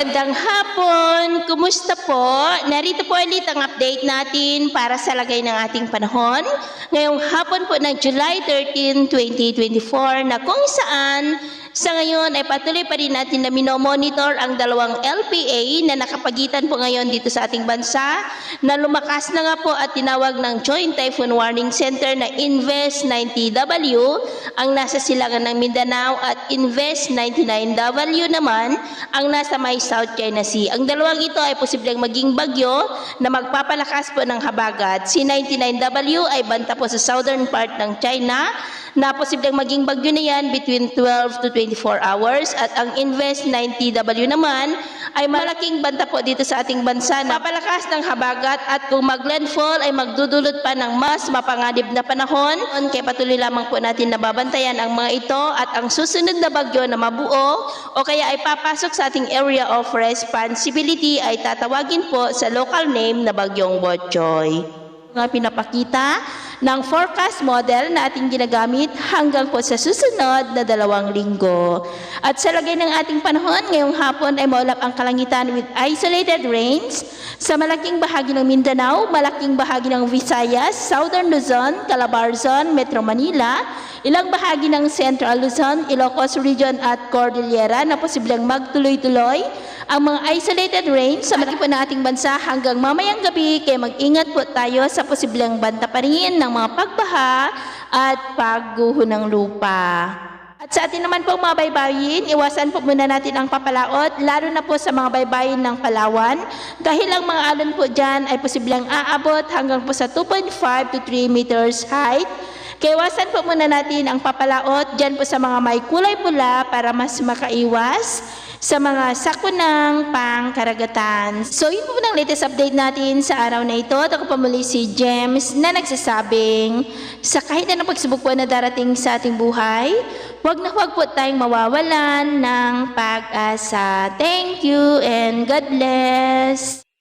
Magandang hapon! Kumusta po? Narito po ulit ang update natin para sa lagay ng ating panahon. Ngayong hapon po ng July 13, 2024 na kung saan sa ngayon ay patuloy pa rin natin na minomonitor ang dalawang LPA na nakapagitan po ngayon dito sa ating bansa na lumakas na nga po at tinawag ng Joint Typhoon Warning Center na Invest 90W ang nasa silangan ng Mindanao at Invest 99W naman ang nasa may South China Sea. Ang dalawang ito ay posibleng maging bagyo na magpapalakas po ng habagat. Si 99W ay banta po sa southern part ng China na posibleng maging bagyo na yan between 12 to 24 hours at ang Invest 90W naman ay malaking banta po dito sa ating bansa na papalakas ng habagat at kung mag-landfall ay magdudulot pa ng mas mapanganib na panahon. Kaya patuloy lamang po natin nababantayan ang mga ito at ang susunod na bagyo na mabuo o kaya ay papasok sa ating area of responsibility ay tatawagin po sa local name na Bagyong Botchoy. Mga pinapakita ng forecast model na ating ginagamit hanggang po sa susunod na 2 linggo. At sa lagay ng ating panahon, ngayong hapon ay maulap ang kalangitan with isolated rains sa malaking bahagi ng Mindanao, malaking bahagi ng Visayas, Southern Luzon, Calabarzon, Metro Manila, ilang bahagi ng Central Luzon, Ilocos Region at Cordillera na posibleng magtuloy-tuloy ang mga isolated rains sa malaki po ng ating bansa hanggang mamayang gabi, kaya mag-ingat po tayo sa posibleng banta pa rin ng mga pagbaha at pagguho ng lupa. At sa atin naman po mga baybayin, iwasan po muna natin ang papalaot, lalo na po sa mga baybayin ng Palawan, dahil ang mga alon po dyan ay posibleng aabot hanggang po sa 2.5 to 3 meters height. Kaya iwasan po muna natin ang papalaot dyan po sa mga may kulay pula para mas makaiwas sa mga sakunang pangkaragatan. So yun po ng latest update natin sa araw na ito. At ako pa muli si James na nagsasabing sa kahit anong pagsubok po na darating sa ating buhay, huwag na huwag po tayong mawawalan ng pag-asa. Thank you and God bless!